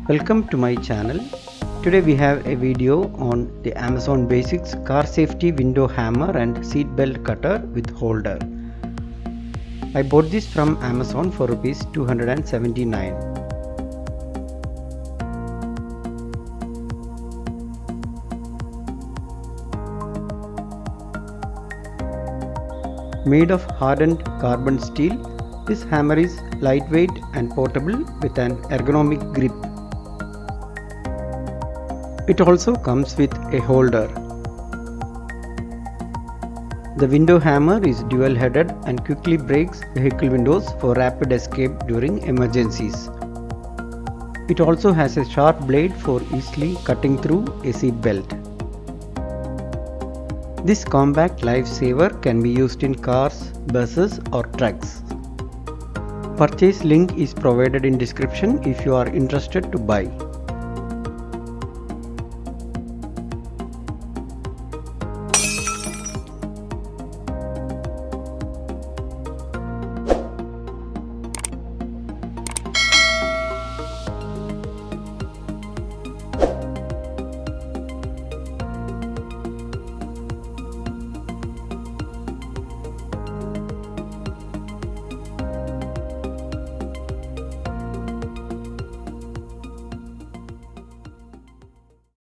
Welcome to my channel. Today we have a video on the Amazon Basics car safety window hammer and seat belt cutter with holder. I bought this from Amazon for Rs 279. Made of hardened carbon steel, this hammer is lightweight and portable with an ergonomic grip. It also comes with a holder. The window hammer is dual-headed and quickly breaks vehicle windows for rapid escape during emergencies. It also has a sharp blade for easily cutting through a seat belt. This compact lifesaver can be used in cars, buses or trucks. Purchase link is provided in description if you are interested to buy.